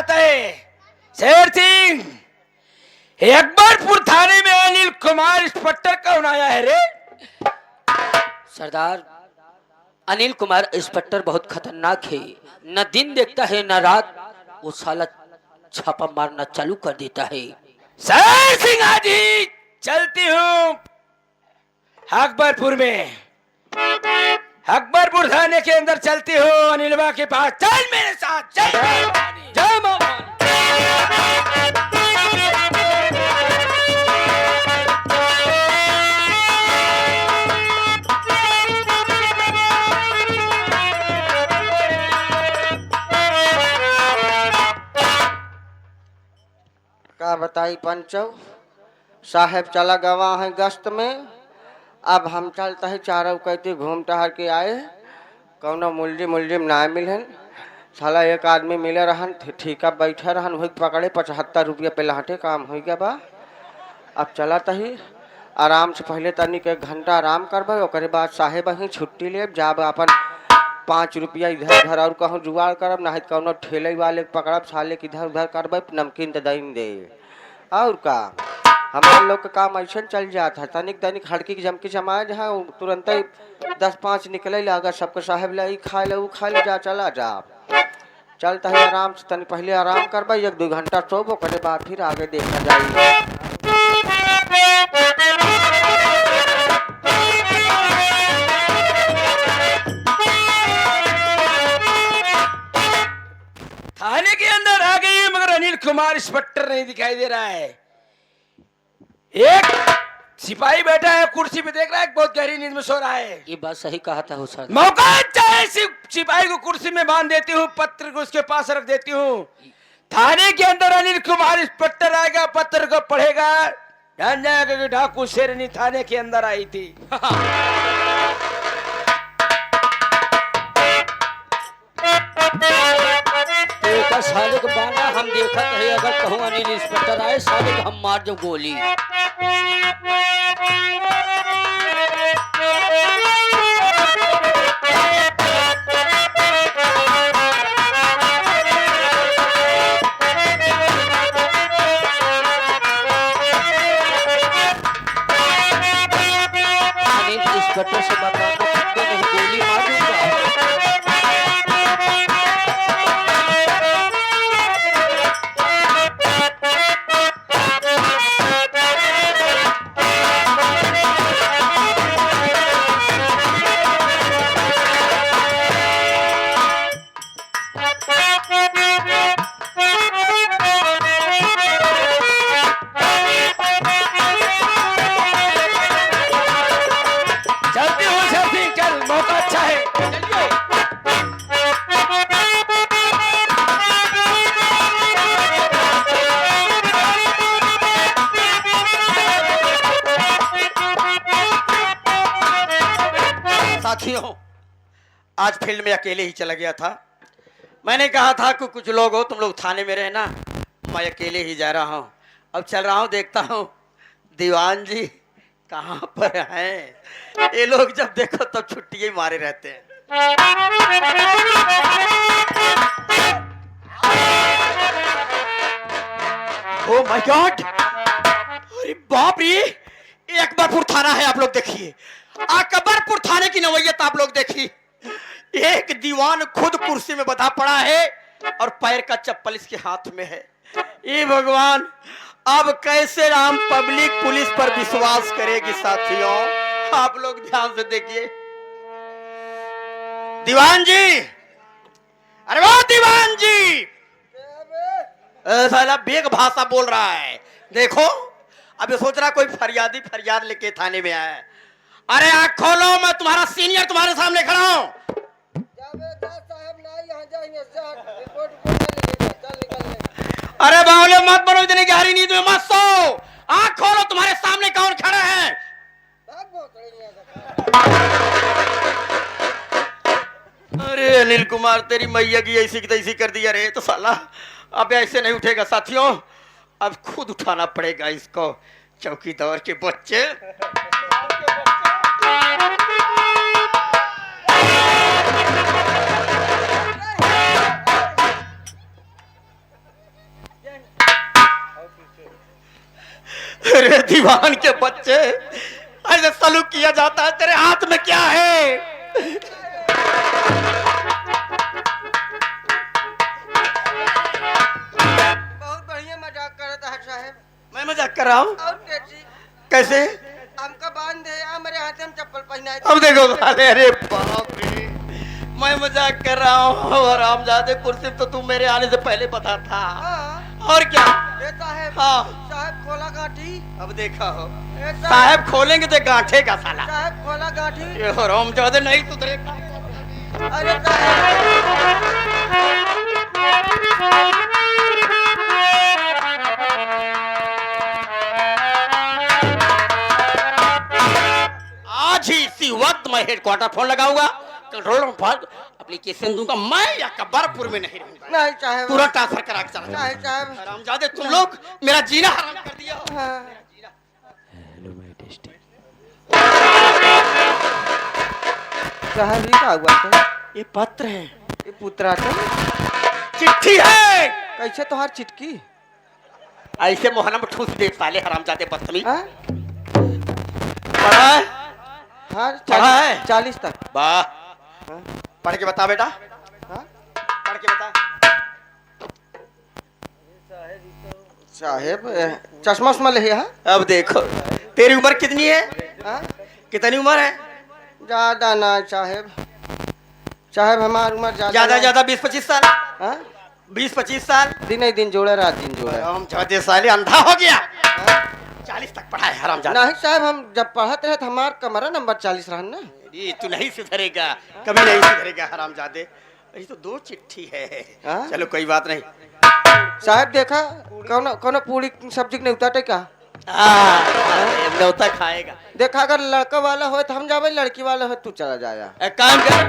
चाहता है। शेर सिंह, अकबरपुर थाने में अनिल कुमार इंस्पेक्टर कौन आया है रे? सरदार, अनिल कुमार इंस्पेक्टर बहुत खतरनाक है। न दिन देखता है न रात, वो साला छापा मारना चालू कर देता है। शेर सिंह आजी, चलती हूँ अकबरपुर में, अकबरपुर थाने के अंदर चलती हूँ अनिलवा के पास। चल मेरे साथ, चल। जय मां। का बताई पंचो, साहेब चला गवा है गश्त में। अब हम चलते हैं चारों कहते घूम टहर के आए, कौनो मुलजिम ना मिलन। साला एक आदमी मिले रहन, ठीका बैठे रहन, वही पकड़े 75 रुपया पे लहटे, काम हो गया बा। अब चला तही आराम से, पहले तनिक 1 घंटा आराम करबे, ओकरे बाद साहेब ही छुट्टी लेब, जाब अपन 5 रुपया इधर उधर और कहूँ जुगाड़ करब, ना कौनो ठेले वाले पकड़ब, साले के इधर उधर करब, नमकीन तो दई दे। और का हमारे लोग का काम ऐसा चल जाता है, तनिक हड़की की जमकी जमाए जहाँ तुरंत ही 10-5 निकले लगा, सबको साहेब ले खा ले, वो खा ले, जा चला जा। चलता है आराम से, तनिक पहले आराम करबे, 1-2 घंटा सोबो, ओकरे बाद फिर आगे देखा जाए। थाने के अंदर आ गई मगर अनिल कुमार इंस्पेक्टर नहीं दिखाई दे रहा है। एक सिपाही बैठा है कुर्सी पे, देख रहा है बहुत गहरी नींद में सो रहा है। ये बात सही कहा था सर। मौका अच्छा है, सिपाही को कुर्सी में बांध देती हूँ, पत्र को उसके पास रख देती हूँ। थाने के अंदर अनिल कुमार इंस्पेक्टर आएगा, पत्र को पढ़ेगा, जान जाएगा कि डाकू शेरनी थाने के अंदर आई थी। साले को बांधा, हम देखा है, अगर कहूँ अनिल इंस्पेक्टर आए, साले को हम मार दो गोली। अनिल इंस्पेक्टर से बता दो, नहीं गोली मार दूंगा। साथियों, आज फील्ड में अकेले ही चला गया था। मैंने कहा था कि कुछ लोग हो, तुम लोग थाने में रहना, मैं अकेले ही जा रहा हूँ। अब चल रहा हूँ, देखता हूँ दीवान जी कहाँ पर हैं। ये लोग जब देखो तब छुट्टी ही मारे रहते हैं। ओ माय गॉड, अरे बाप रे, अकबरपुर थाना है। आप लोग देखिए, अकबरपुर थाने की नवैयत आप लोग देखिए। एक दीवान खुद कुर्सी में बंधा पड़ा है और पैर का चप्पल इसके हाथ में है। ये भगवान, अब कैसे राम पब्लिक पुलिस पर विश्वास करेगी। साथियों, आप लोग ध्यान से देखिए। दीवान जी, अरे वाह दीवान जी, साला बेग भाषा बोल रहा है। देखो, अब ये सोच रहा कोई फरियाद लेके थाने में आया है। अरे आँख खोलो, मैं तुम्हारा सीनियर तुम्हारे सामने खड़ा हूँ। अरे बावले मत बनो, इतनी गहरी नींद में मत सो। आँख खोलो, तुम्हारे सामने कौन खड़ा है? अरे अनिल कुमार, तेरी मैया की ऐसी की तैसी कर दिया रे। तो साला अब ऐसे नहीं उठेगा। साथियों, अब खुद उठाना पड़ेगा इसको, चौकीदार के बच्चे। तेरे दीवान के बच्चे ऐसे सलूक किया जाता है, तेरे हाथ में क्या है? बहुत बढ़िया मजाक करता है साहब। मैं मजाक कर रहा हूँ? और कैसी? कैसे? हमका बांध दे मेरे हाथ में चप्पल पहनाए। अब देखो साले, अरे बाप रे, मैं मजाक कर रहा हूँ और आमजादे कुर्सी तो तू मेरे आने से पहले पता था। हाँ। और क्या? ए साहब, हाँ। साहब खोला गांठी। अब देखा हो, ए साहब खोलेंगे तो गांठे का साला। साहब खोला गांठी। ये आमजादे नहीं सुधरेगा। अरे साहब, आज ही इसी वक्त मैं हेडक्वार्टर फोन लगाऊंगा, कंट्रोल रूम पर एप्लीकेशन दूंगा, मैं या कब्बरपुर में नहीं रहूंगा। नहीं साहब, तुरंत ट्रांसफर करा के चला जाऊंगा। नहीं साहब। हरामजादे तुम लोग मेरा जीना हराम कर दिया। हाँ। साहब ये क्या हुआ था? ये पत्र है, ये पुत्रा था? चिट्ठी है। कैसे तोहार चिटकी? ऐसे मोहना में ठूस दे साले हरामजादे बदतमीज। हाँ? पढ़ा है? हाँ, पढ़ा है? 40 तक। वाह, हाँ? पढ़ के बता बेटा, हाँ? पढ़ के बता। साहेब चश्मा उश्मा ले हाँ? अब देखो, तेरी उम्र कितनी है? हाँ? कितनी उम्र है? ज्यादा ना साहेब, साहेब हमारी उम्र ज्यादा ज्यादा 20-25 साल। हाँ? 20-25 साल। दिन ही दिन जोड़े, रात दिन जोड़े। हम जाते साले अंधा हो गया। हाँ? 40 तक पढ़ा है हरामजादा। नहीं साहब, हम जब पढ़ते रहे तो हमार कमरा नंबर 40 रहा ना। ये तू नहीं सुधरेगा, कभी नहीं सुधरेगा हरामजादे। ये तो 2 चिट्ठी है। हाँ? चलो कोई बात नहीं। साहब देखा कौन पूरी सब्जी नहीं उतारे का? न्योता खाएगा। देखा अगर लड़का वाला हो तो हम जावे, लड़की वाला हो तू चला जाया। एक काम कर,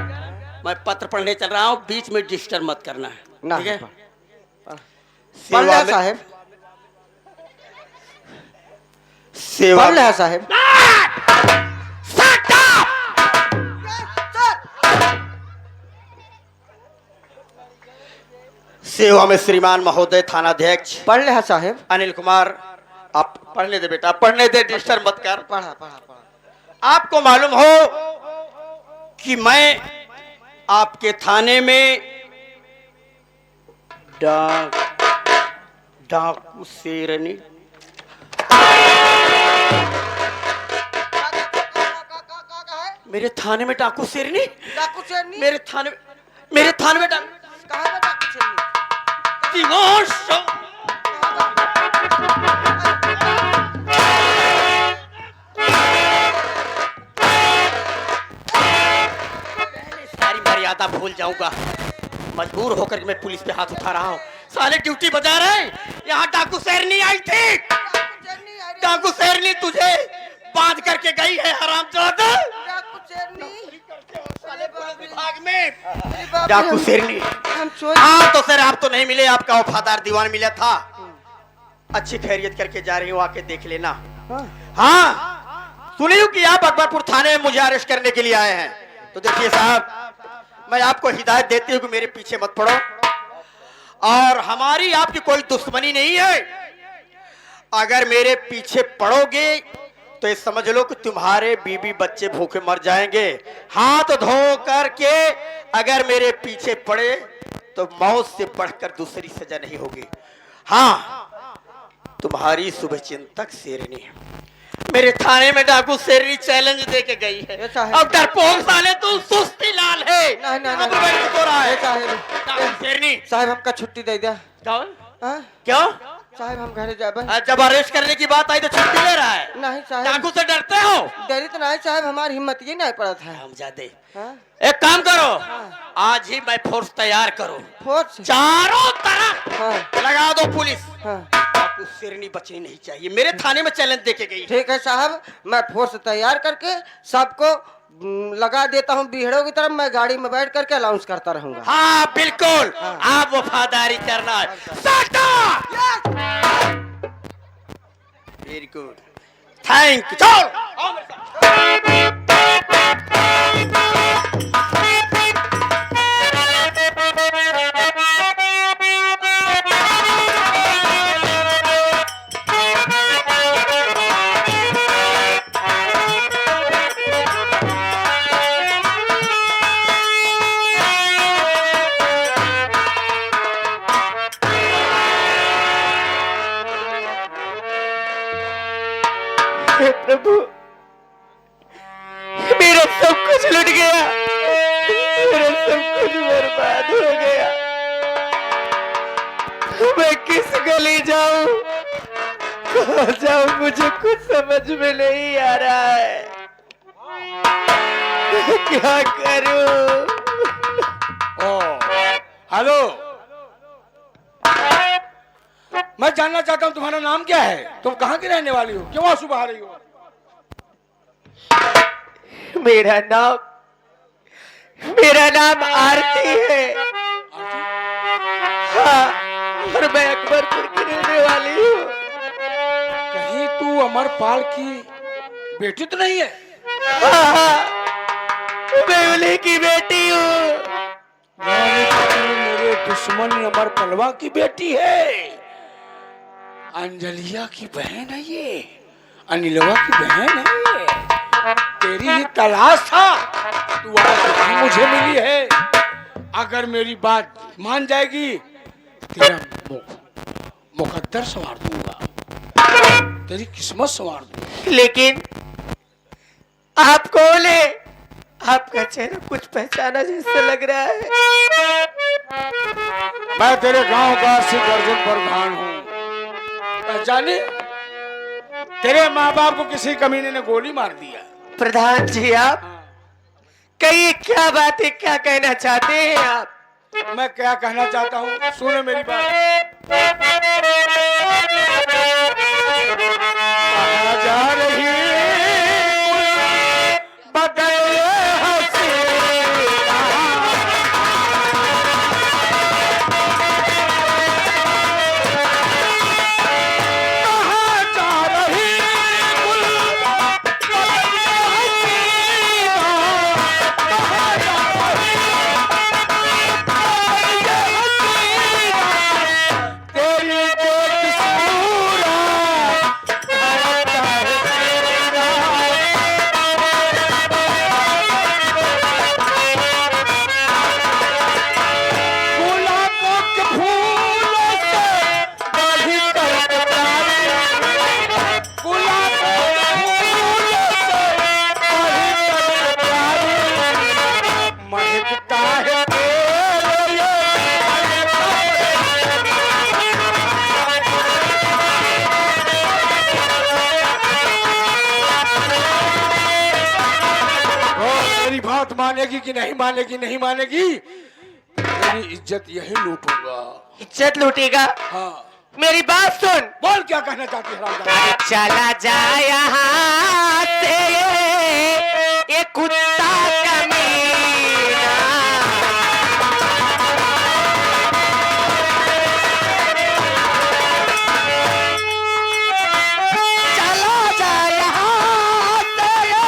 मैं पत्र पढ़ने चल रहा हूँ, बीच में डिस्टर्ब मत करना है, ना ठीक है? पढ़ सेवा लिया में- साहेब, सेवा पढ़ लिया साहेब। सेवा में श्रीमान महोदय थानाध्यक्ष पढ़ लिया साहेब। अनिल कुमार। आप पढ़ने दे बेटा, पढ़ने दे, डिस्टर्ब मत कर। पढ़ा पढ़ा पढ़ा। आपको मालूम हो कि मैं आपके थाने में डाकू शेरनी मेरे थाने में डाकू शेरनी, डाकू शेरनी? मेरे थाने में डाकू कहाँ है डाकू शेरनी? दीवार शो- सारी मर्यादा भूल जाऊंगा, मजबूर होकर के मैं पुलिस पे हाथ उठा रहा हूँ। साले ड्यूटी बजा रहे हैं, यहाँ डाकू शेरनी आई थी। डाकू शेरनी तुझे बांध करके गई है हरामजादा। डाकू शेरनी? साले पुलिस विभाग में अरे बाप रे, डाकू शेरनी। हम सोच हाँ तो सर, आप तो नहीं मिले, आपका वफादार दीवान मिला था। अच्छी खैरियत करके जा रही हूँ, आके देख लेना। हाँ। हाँ, सुनी हूँ कि आप अकबरपुर थाने में मुझे अरेस्ट करने के लिए आए हैं। तो देखिए साहब, मैं आपको हिदायत देती हूँ कि मेरे पीछे मत पड़ो, और हमारी आपकी कोई दुश्मनी नहीं है। अगर मेरे पीछे पड़ोगे तो ये समझ लो कि तुम्हारे बीबी बच्चे भूखे मर जाएंगे। हाथ धो करके अगर मेरे पीछे पड़े तो मौत से बढ़कर दूसरी सजा नहीं होगी। हाँ, तुम्हारी शुभचिंतक शेरनी मेरे थाने में डाकू शेरनी चैलेंज दे के गई है। ऐसा है? अब डरपोक साले तू सुस्ती लाल है। नहीं, नहीं, अब नहीं। बैठ तो रहा है। ए साहेब, डाकू शेरनी साहेब हमका छुट्टी दे दिया। हाँ? क्यों? साहेब हम घर जाबे। जब अरेस्ट करने की बात आई तो छुट्टी ले रहा है। नहीं साहेब, डाकू से डरते हो? देरी तो नहीं साहेब, हमारी हिम्मत ये नहीं पड़ा था। हम जाते। हाँ? एक काम करो, आज ही मैं फोर्स तैयार करो, फोर्स? चारों तरफ हाँ। लगा दो पुलिस। हाँ। डाकू शेरनी बचनी नहीं चाहिए, मेरे थाने में चैलेंज देके गई है। ठीक है साहब, मैं फोर्स तैयार करके सबको लगा देता हूँ बीहड़ों की तरफ। मैं गाड़ी में बैठ करके अनाउंस करता रहूंगा। हाँ बिल्कुल, आप वफादारी करना है। Very good, thank you. हे प्रभु, मेरा सब कुछ लुट गया, मेरा सब कुछ बर्बाद हो गया। मैं किस गली जाऊं, कहाँ जाऊं, मुझे कुछ समझ में नहीं आ रहा है। क्या करूं? हेलो, मैं जानना चाहता हूँ तुम्हारा नाम क्या है? तुम कहाँ की रहने वाली हो? क्यों आंसू बहा रही हो? मेरा नाम आरती है। हाँ, और मैं अकबरपुर की रहने वाली हूँ। कहीं तू अमरपाल की बेटी तो नहीं है? हाँ, मैं उन्हीं की बेटी हूँ। मेरे दुश्मन अमरपलवा की बेटी है। अंजलिया की बहन है ये, अनिलवा की बहन है ये। तेरी ही तलाश था, तू आज यहाँ मुझे मिली है। अगर मेरी बात मान जाएगी, तेरा मुकद्दर संवार दूंगा, तेरी किस्मत संवार दूंगा। लेकिन आप कौन है? आपका चेहरा कुछ पहचाना जैसा लग रहा है। मैं तेरे गांव का सिख अर्जुन प्रधान हूँ। पहचाने? तेरे माँ बाप को किसी कमीने ने गोली मार दिया। प्रधान जी, आप कहिए, क्या बात है, क्या कहना चाहते हैं आप? मैं क्या कहना चाहता हूँ, सुनो मेरी बात। कहाँ जा रही बदल मानेगी कि नहीं मानेगी? नहीं मानेगी, तेरी इज्जत यही लूटूंगा। इज्जत लूटेगा? हाँ। मेरी बात सुन। बोल, क्या कहना चाहती है? चला जा यहाँ से ये कुत्ता कमीना। चला जा यहाँ से ये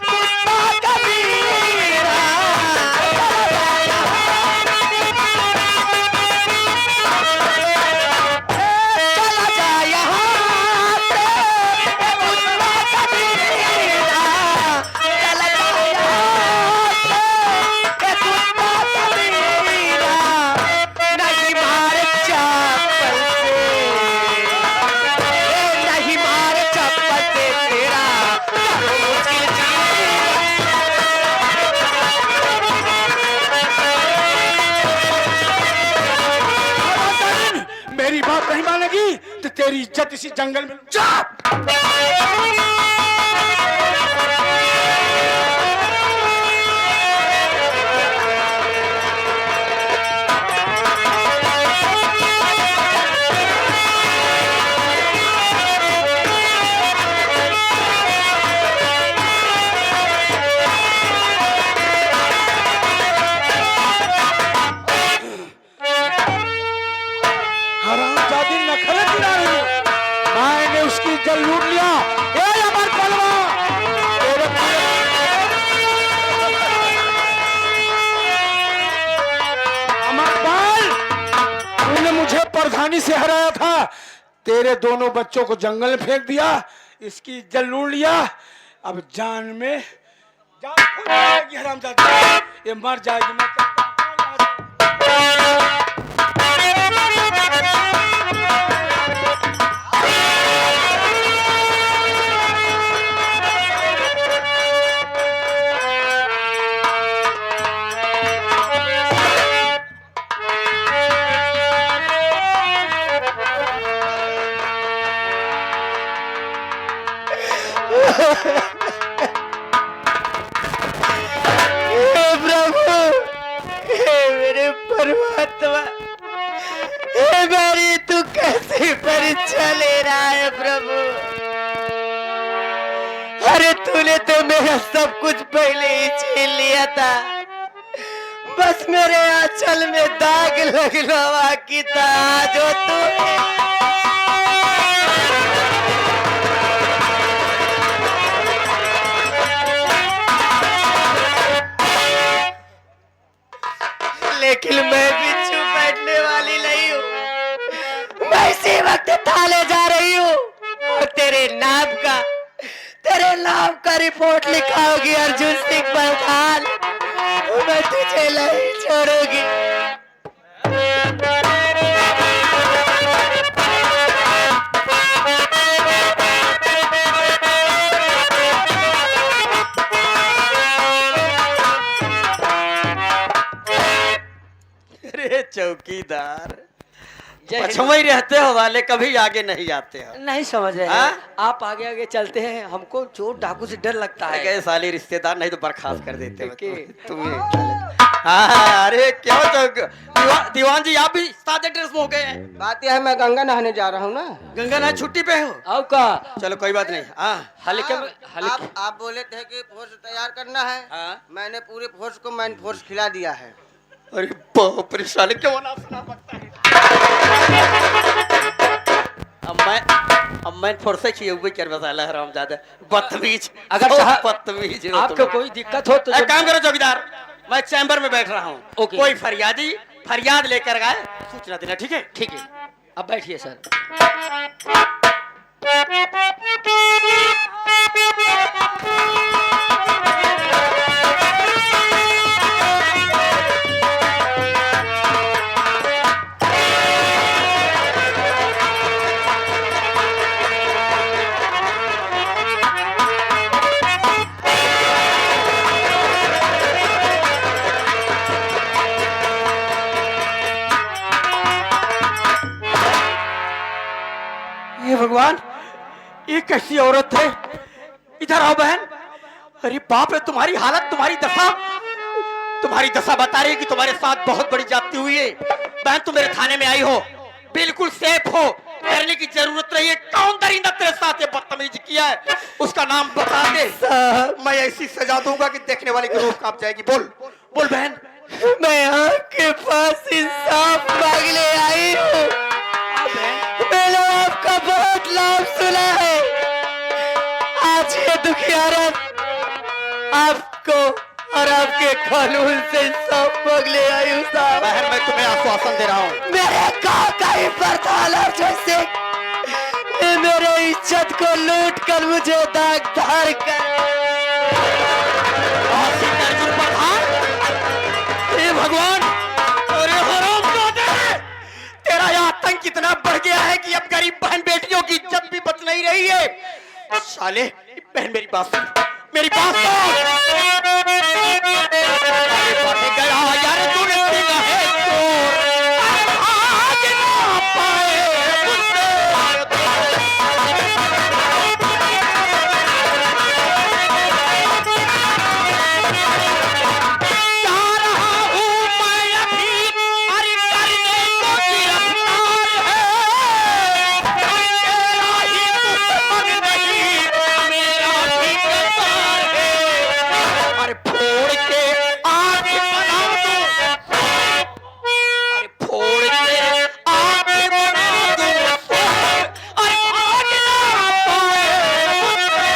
कुत्ता कमीना। चला जा यहाँ से ये कुत्ता कमीना। चला जा यहाँ से ये कुत्ता कमीना। नहीं मारे चप्पल से, नहीं मारे चप्पल से तेरा मुश्किल मेरी बात नहीं मानेगी तो तेरी इज्जत इसी जंगल में। हरामजादी नखरे गिरा रही है। मैंने उसकी इज्जत लूट लिया। ए अमरपलवा, तेरे अमरपाल, तूने मुझे प्रधानी से हराया था, तेरे दोनों बच्चों को जंगल में फेंक दिया, इसकी इज्जत लूट लिया। अब जान में जान खो जाएगी हरामजादी, ये मर जाएगी। मैं हे प्रभु, हे मेरे परमात्मा, हे मेरी तू कैसी परीक्षा ले रहा है प्रभु। अरे तूने तो मेरा सब कुछ पहले ही छीन लिया था, बस मेरे आंचल में दाग लगना बाकी था जो तू। लेकिन मैं भी चुप बैठने वाली नहीं हूँ। मैं इसी वक्त थाने जा रही हूँ और तेरे नाम का रिपोर्ट लिखा होगी अर्जुन सिंह बलखान। मैं तुझे नहीं छोड़ूंगी। अरे चौकीदार, जय हिंद। पछुआ ही रहते हो वाले, कभी आगे नहीं आते हो। नहीं समझ रहे हाँ? हैं आप आगे आगे चलते हैं, हमको चोर डाकू से डर लगता है। गए साले रिश्तेदार, नहीं तो बर्खास्त कर देते हो देखिए। तुम्हें। हाँ, अरे क्या दीवान जी, आप भी साथ एड्रेस में हो गए हैं। बात यह है मैं गंगा नहाने जा रहा हूँ ना। गंगा ना छुट्टी पे हो? आओ का चलो कोई बात नहीं। हाँ हल्के में आप बोले थे कि फोर्स तैयार करना है। हाँ। मैंने पूरे फोर्स को मैन फोर्स खिला दिया है। अरे बाप रे, साले क्यों ना सुना पड़ता है। अब मैं फोर्स चाहिए हुए क्या बसाला हराम ज्यादा बदतमीज। अगर बहुत साहब बदतमीज हो आपको तुम। कोई दिक्कत हो तो एक काम करो चौकीदार, मैं चैम्बर में बैठ रहा हूँ। ओके। कोई फरियादी फरियाद लेकर आए, सूचना देना, ठीक है? ठीक है, अब बैठिए सर। ये भगवान, ये कैसी औरत है? इधर आओ बहन। अरे बाप रे, तुम्हारी हालत, तुम्हारी दशा बता रही है कि तुम्हारे साथ बहुत बड़ी जाती हुई है। बहन तुम मेरे थाने में आई हो, बिल्कुल सेफ हो, डरने की जरूरत नहीं है। कौन दरिंदा तेरे साथ ये बदतमीजी किया है, उसका नाम बता दे। मैं ऐसी सजा दूंगा कि देखने वाले की रूह कांप जाएगी। बोल बोल बहन। मैं आपके पास इंसाफ मांगने आई हूँ। मैंने आपका बहुत लाभ सुना है। आज ये दुखियारत आपको और आपके कानून से इंसाफ मांगने आई हूँ साहब। बहन मैं तुम्हें आश्वासन दे रहा हूँ, मेरे गाँव का ही प्रधान अर्जुन सिंह ने मेरे इज्जत को लूट कर मुझे दागदार कर। हे भगवान, अरे हरामजादे, तेरा यह आतंक इतना बढ़ गया है कि अब गरीब बहन बेटियों की इज्जत भी बच नहीं रही है। साले बहन मेरी बात सुन, मेरी बात सुन। अरे बढ़े गया यार, तूने सीखा है चोर, आज ना पाए मुझसे। जा रहा हूँ मैं अभी, अरे करने को गिरफ्तार है। तेरा ही दुश्मन नहीं, मेरा भी गद्दार है। अरे फोड़ के आग बना दूं, अरे फोड़ के आग बना दूं, अरे आग ना पाए मुझसे।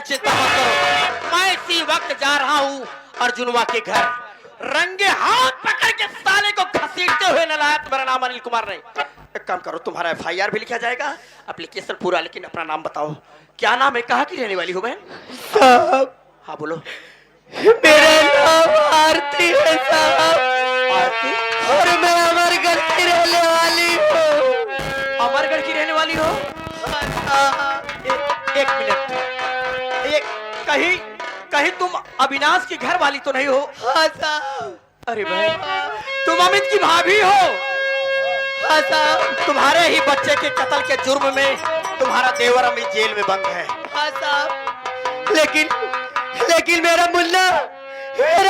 चिंता मत करो, मैं इसी वक्त जा रहा हूँ अर्जुनवा के घर। रंगे हाथ पकड़ के साले को घसीटते हुए न लाया। मेरा नाम अनिल कुमार नहीं। एक काम करो, तुम्हारा FIR भी लिखा जाएगा, एप्लीकेशन पूरा, लेकिन अपना नाम बताओ, क्या नाम है, कहाँ की रहने वाली हो बहन? साहब हाँ बोलो। मेरा नाम आरती है साहब। आरती? और मैं अमरगढ़ की रहने वाली हूँ। अमरगढ़ की रहने वाली हो? एक मिनट, कहीं तुम अविनाश की घर वाली तो नहीं हो? हाँ साहब। अरे बहन, तुम अमित की भाभी हो। हाँ साहब, तुम्हारे ही बच्चे के कत्ल के जुर्म में तुम्हारा देवर अमित जेल में बंद है। हाँ साहब, लेकिन मेरा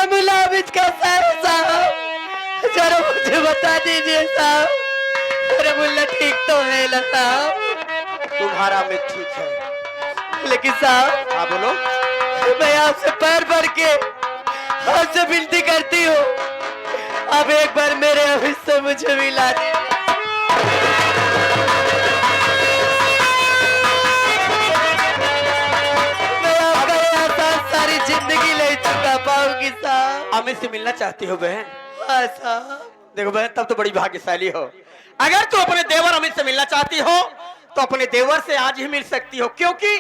मुल्ला अमित कैसा है साहब? जरा मुझे बता दीजिए साहब, मेरा मुल्ला ठीक तो है ना साहब? तुम्हारा अमित ठीक है। लेकिन साहब, हाँ बोलो। मैं आपसे पैर भर के आपसे विनती करती हूँ, अब एक बार मेरे अमित से मुझे मिला दीजिए। मैं आपका एहसान सारी जिंदगी ले चुका पाऊंगी साहब। अमित से मिलना चाहती हो बहन? हाँ साहब। देखो बहन, तब तो बड़ी भाग्यशाली हो। अगर तू अपने देवर अमित से मिलना चाहती हो तो अपने देवर से आज ही मिल सकती हो, क्योंकि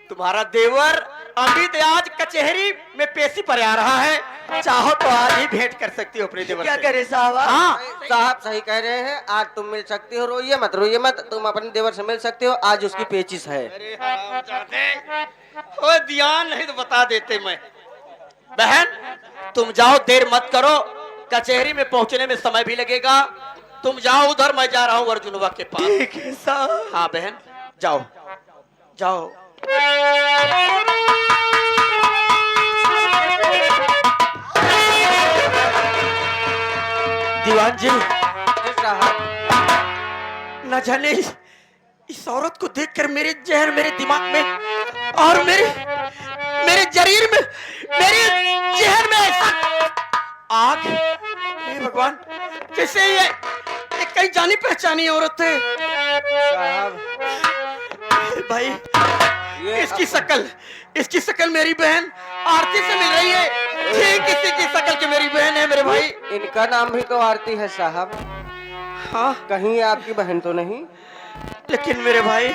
तुम्हारा देवर अमित आज कचहरी में पेशी पर आ रहा है। चाहो तो आज ही भेंट कर सकती हो अपने देवर क्या से। करे साहब? हाँ, साहब सही कह रहे हैं, आज तुम मिल सकती हो। रोइए मत, तुम अपने देवर से मिल सकते हो। आज उसकी पेचिश है। अरे ओ ध्यान नहीं तो बता देते मैं। बहन तुम जाओ, देर मत करो, कचहरी में पहुंचने में समय भी लगेगा। तुम जाओ उधर, मैं जा रहा हूँ अर्जुनवा के पास। ठीक है साहब। हाँ बहन, जाओ जाओ। दीवान जी, न जाने इस औरत को देखकर मेरे जहर मेरे दिमाग में और मेरे शरीर में, मेरे जहर में ऐसा आग, हे भगवान, कैसे ये कहीं जानी पहचानी औरत है। साहब भाई ये इसकी शकल मेरी बहन आरती से मिल रही है। ठीक इसी की शकल की मेरी बहन है मेरे भाई। इनका नाम भी तो आरती है साहब। हाँ, कहीं आपकी बहन तो नहीं? लेकिन मेरे भाई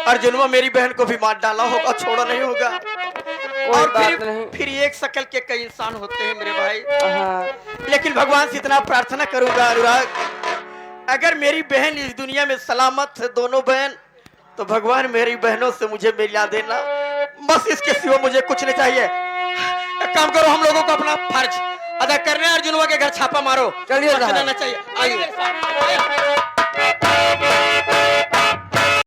अर्जुनवा मेरी बहन को भी मार डाला होगा, छोड़ा नहीं होगा। और बात नहीं। फिर एक शकल के कई इंसान होते हैं मेरे भाई। हाँ। लेकिन भगवान से इतना प्रार्थना करूंगा अनुराग, अगर मेरी बहन इस दुनिया में सलामत है, दोनों बहन, तो भगवान मेरी बहनों से मुझे मिला देना। बस इसके सिवा मुझे कुछ नहीं चाहिए। एक काम करो, हम लोगों को अपना फर्ज अदा करने अर्जुनवा के घर छापा मारो। चलिए साहब। चाहिए। आइए मेरे साथ।